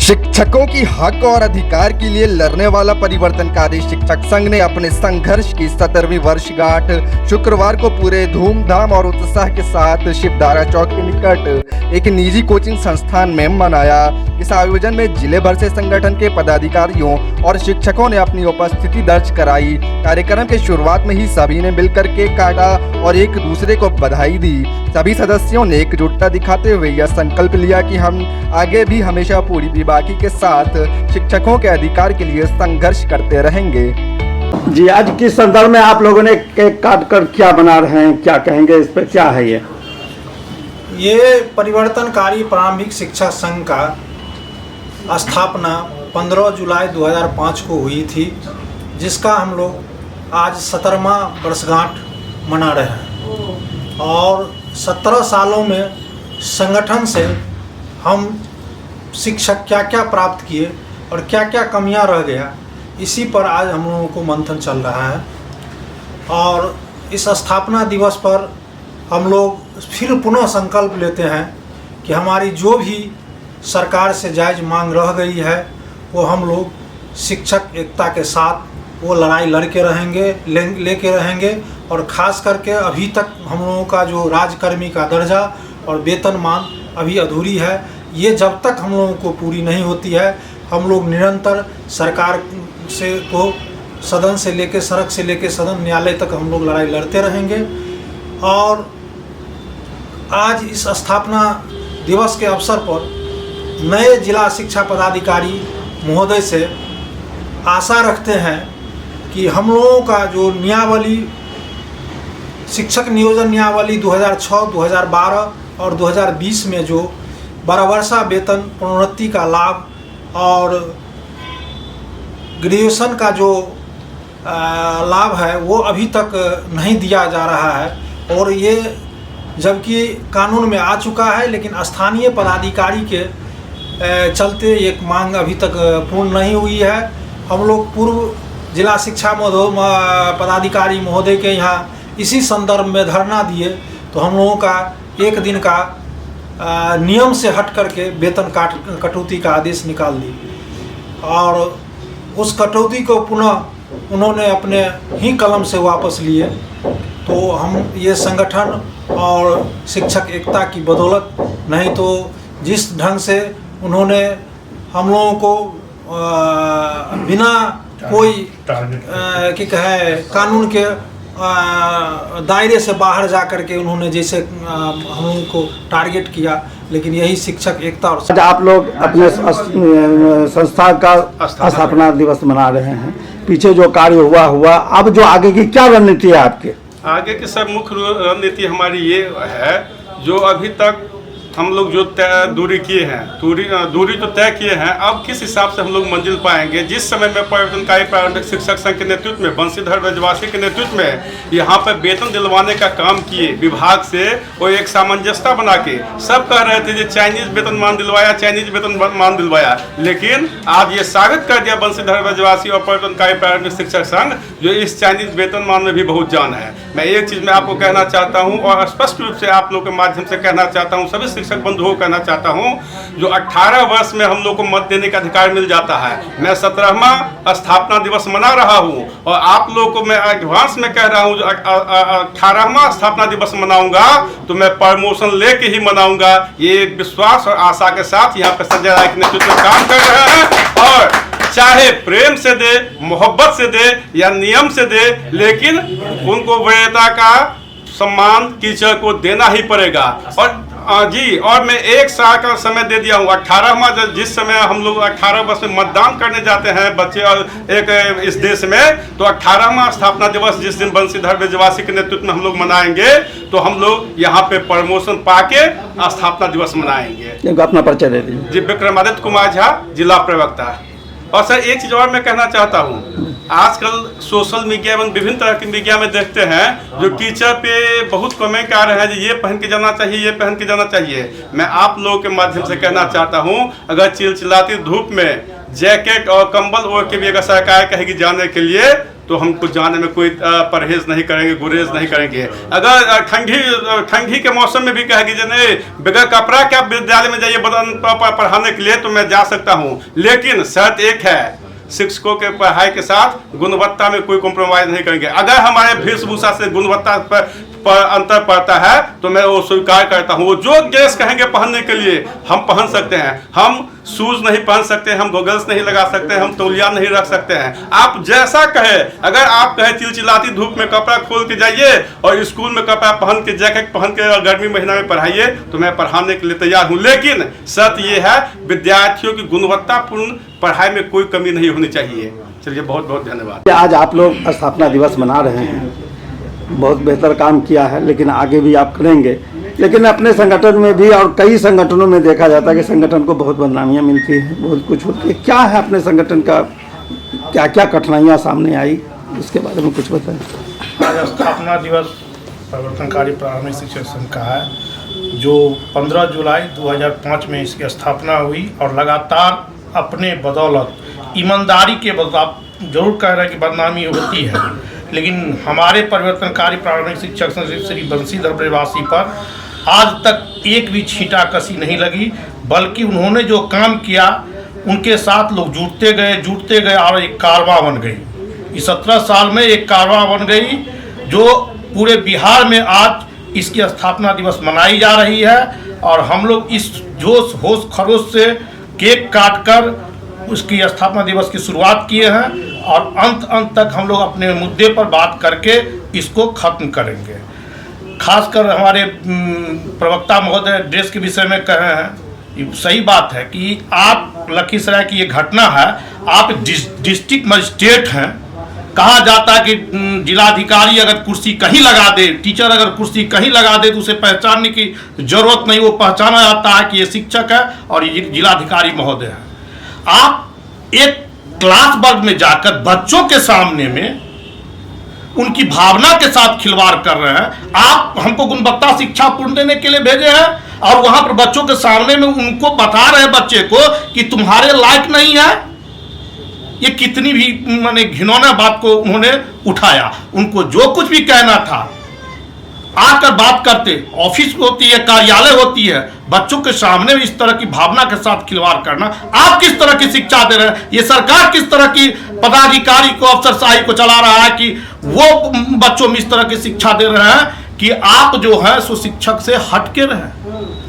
शिक्षकों की हक और अधिकार के लिए लड़ने वाला परिवर्तनकारी शिक्षक संघ ने अपने संघर्ष की 17वीं वर्षगांठ शुक्रवार को पूरे धूमधाम और उत्साह के साथ शिवधारा चौक के निकट एक निजी कोचिंग संस्थान में मनाया। इस आयोजन में जिले भर से संगठन के पदाधिकारियों और शिक्षकों ने अपनी उपस्थिति दर्ज कराई। कार्यक्रम के शुरुआत में ही सभी ने मिलकर केक काटा और एक दूसरे को बधाई दी। सभी सदस्यों ने एकजुटता दिखाते हुए यह संकल्प लिया कि हम आगे भी हमेशा पूरी बेबाकी के साथ शिक्षकों के अधिकार के लिए संघर्ष करते रहेंगे। जी, आज किस संदर्भ में आप लोगों ने केक काट कर क्या बना रहे हैं, क्या कहेंगे इस पर, क्या है ये परिवर्तनकारी प्रारंभिक शिक्षा संघ का स्थापना 15 जुलाई 2005 को हुई थी, जिसका हम लोग आज 17वां वर्षगांठ मना रहे हैं। और 17 सालों में संगठन से हम शिक्षक क्या क्या प्राप्त किए और क्या क्या कमियां रह गया, इसी पर आज हम लोगों को मंथन चल रहा है। और इस स्थापना दिवस पर हम लोग फिर पुनः संकल्प लेते हैं कि हमारी जो भी सरकार से जायज़ मांग रह गई है वो हम लोग शिक्षक एकता के साथ वो लड़ाई लड़के रहेंगे, लेके रहेंगे। और ख़ास करके अभी तक हम लोगों का जो राजकर्मी का दर्जा और वेतनमान अभी अधूरी है, ये जब तक हम लोगों को पूरी नहीं होती है, हम लोग निरंतर सरकार से को सदन से लेके सड़क से लेके सदन न्यायालय तक हम लोग लड़ाई लड़ते रहेंगे। और आज इस स्थापना दिवस के अवसर पर नए जिला शिक्षा पदाधिकारी महोदय से आशा रखते हैं कि हम लोगों का जो नियमावली शिक्षक नियोजन नियमावली 2006, 2012 और 2020 में जो 12 वर्षा वेतन प्रोन्नति का लाभ और ग्रेजुएशन का जो लाभ है वो अभी तक नहीं दिया जा रहा है। और ये जबकि कानून में आ चुका है, लेकिन स्थानीय पदाधिकारी के चलते एक मांग अभी तक पूर्ण नहीं हुई है। हम लोग पूर्व जिला शिक्षा पदाधिकारी महोदय के यहाँ इसी संदर्भ में धरना दिए, तो हम लोगों का एक दिन का नियम से हट करके वेतन कटौती का आदेश निकाल दी। और उस कटौती को पुनः उन्होंने अपने ही कलम से वापस लिए। तो हम ये संगठन और शिक्षक एकता की बदौलत, नहीं तो जिस ढंग से उन्होंने हम लोगों को बिना कोई कि कहे कानून के दायरे से बाहर जा कर के उन्होंने जैसे हम लोगों को टारगेट किया, लेकिन यही शिक्षक एकता और आप लोग अपने संस्था का स्थापना दिवस मना रहे हैं, पीछे जो कार्य हुआ, अब जो आगे की क्या रणनीति है आपके? आगे की सब मुख्य रणनीति हमारी ये है, जो अभी तक हम लोग जो दूरी किए हैं, दूरी तो तय किए हैं, अब किस हिसाब से हम लोग मंजिल पाएंगे। जिस समय में परिवर्तनकारी प्रारंभिक शिक्षक संघ के नेतृत्व में, बंशीधर ब्रजवासी के नेतृत्व में यहाँ पर वेतन दिलवाने का काम किए विभाग से, वो एक सामंजस्यता बना के सब कह रहे थे कि चाइनीज वेतनमान दिलवाया, चाइनीज वेतनमान दिलवाया, लेकिन आज ये साबित कर दिया बंशीधर ब्रजवासी और परिवर्तनकारी प्रारंभिक शिक्षक संघ, जो इस चाइनीज वेतनमान में भी बहुत जान है। मैं एक चीज़ मैं आपको कहना चाहता हूँ और स्पष्ट रूप से आप लोग के माध्यम से कहना चाहता हूँ, सभी शिक्षक बंधुओं को कहना चाहता हूं, जो 18 वर्ष में हम लोग को मत देने का अधिकार मिल जाता है। मैं 17वां स्थापना दिवस मना रहा हूं और आप लोगों को मैं एडवांस में कह रहा हूं, जो 18वां स्थापना दिवस मनाऊंगा तो मैं प्रमोशन लेके ही मनाऊंगा। ये एक विश्वास और आशा के साथ यहाँ पे संजय राय के नेतृत्व में काम कर रहे हैं। और चाहे प्रेम से दे, मोहब्बत से दे या नियम से दे, लेकिन उनको वरीयता का सम्मान टीचर को देना ही पड़ेगा। और जी, और मैं 1 साल का समय दे दिया हूँ। 18वां जिस समय हम लोग 18 वर्ष में मतदान करने जाते हैं बच्चे और एक इस देश में, तो 18वां स्थापना दिवस जिस दिन बंशीधर ब्रजवासी के नेतृत्व में हम लोग मनाएंगे, तो हम लोग यहाँ पे प्रमोशन पाके स्थापना दिवस मनाएंगे। अपना परिचय दे दीजिए। जी, विक्रमादित्य कुमार झा, जिला प्रवक्ता। और सर एक चीज़ और मैं कहना चाहता हूँ, आजकल सोशल मीडिया एवं विभिन्न तरह की मीडिया में देखते हैं जो टीचर पे बहुत कमेंट आ रहे हैं, जो ये पहन के जाना चाहिए, ये पहन के जाना चाहिए। मैं आप लोगों के माध्यम से कहना चाहता हूँ, अगर चिलचिलाती धूप में जैकेट और कंबल ओढ़ के भी अगर सरकार कहेगी जाने के लिए, तो हमको जाने में कोई परहेज नहीं करेंगे, गुरेज नहीं करेंगे। अगर ठंडी के मौसम में भी कहेगी जो नहीं बगैर कपड़ा के आप विद्यालय में जाइए पढ़ाने के लिए, तो मैं जा सकता हूँ, लेकिन शर्त एक है, शिक्षकों के पढ़ाई के साथ गुणवत्ता में कोई कॉम्प्रोमाइज नहीं करेंगे। अगर हमारे वेशभूषा से गुणवत्ता पर अंतर पड़ता है तो मैं वो स्वीकार करता हूँ। वो जो ड्रेस कहेंगे पहनने के लिए हम पहन सकते हैं। हम शूज नहीं पहन सकते, हम गॉगल्स नहीं लगा सकते, हम तौलिया नहीं रख सकते हैं। आप जैसा कहे, अगर आप कहे चिलचिलाती धूप में कपड़ा खोल के जाइए और स्कूल में कपड़ा पहन के जैकेट पहन के गर्मी महीना में पढ़ाइए, तो मैं पढ़ाने के लिए तैयार हूँ। लेकिन शर्त ये है, विद्यार्थियों की गुणवत्तापूर्ण पढ़ाई में कोई कमी नहीं होनी चाहिए। चलिए, बहुत बहुत धन्यवाद। आज आप लोग स्थापना दिवस मना रहे हैं, बहुत बेहतर काम किया है, लेकिन आगे भी आप करेंगे। लेकिन अपने संगठन में भी और कई संगठनों में देखा जाता है कि संगठन को बहुत बदनामियां मिलती है, बहुत कुछ होती है। क्या है अपने संगठन का, क्या क्या कठिनाइयां सामने आई, इसके बारे में कुछ बताएं। आज स्थापना दिवस परिवर्तनकारी प्रारंभिक शिक्षक संघ का है, जो 15 जुलाई 2005 में इसकी स्थापना हुई और लगातार अपने बदौलत, ईमानदारी के बदौलत, आप जरूर कह रहे हैं कि बदनामी होती है, लेकिन हमारे परिवर्तनकारी प्रारंभिक शिक्षक संघ श्री बंशीधर ब्रजवासी पर आज तक एक भी छींटा कसी नहीं लगी, बल्कि उन्होंने जो काम किया उनके साथ लोग जुटते गए और एक कारवां बन गई। इस 17 साल में एक कारवां बन गई, जो पूरे बिहार में आज इसकी स्थापना दिवस मनाई जा रही है। और हम लोग इस जोश होश खरोश से केक काटकर उसकी स्थापना दिवस की शुरुआत किए हैं और अंत तक हम लोग अपने मुद्दे पर बात करके इसको खत्म करेंगे। खासकर हमारे प्रवक्ता महोदय ड्रेस के विषय में कहे हैं, ये सही बात है कि आप लखीसराय की ये घटना है, आप डिस्ट्रिक्ट मजिस्ट्रेट हैं। कहा जाता है कि जिलाधिकारी अगर कुर्सी कहीं लगा दे, टीचर अगर कुर्सी कहीं लगा दे तो उसे पहचानने की जरूरत नहीं, वो पहचाना जाता है कि ये शिक्षक है और ये जिलाधिकारी महोदय है। आप एक क्लास वर्ग में जाकर बच्चों के सामने में उनकी भावना के साथ खिलवाड़ कर रहे हैं। आप हमको गुणवत्ता शिक्षा पूर्ण देने के लिए भेजे हैं और वहां पर बच्चों के सामने में उनको बता रहे हैं बच्चे को कि तुम्हारे लायक नहीं है। ये कितनी भी माने घिनौना बात को उन्होंने उठाया। उनको जो कुछ भी कहना था आकर बात करते, ऑफिस होती है, कार्यालय होती है, बच्चों के सामने में इस तरह की भावना के साथ खिलवाड़ करना। आप किस तरह की शिक्षा दे रहे हैं? ये सरकार किस तरह की पदाधिकारी को, अफसरशाही को चला रहा है कि वो बच्चों में इस तरह की शिक्षा दे रहे हैं कि आप जो है सो शिक्षक से हटके रहे।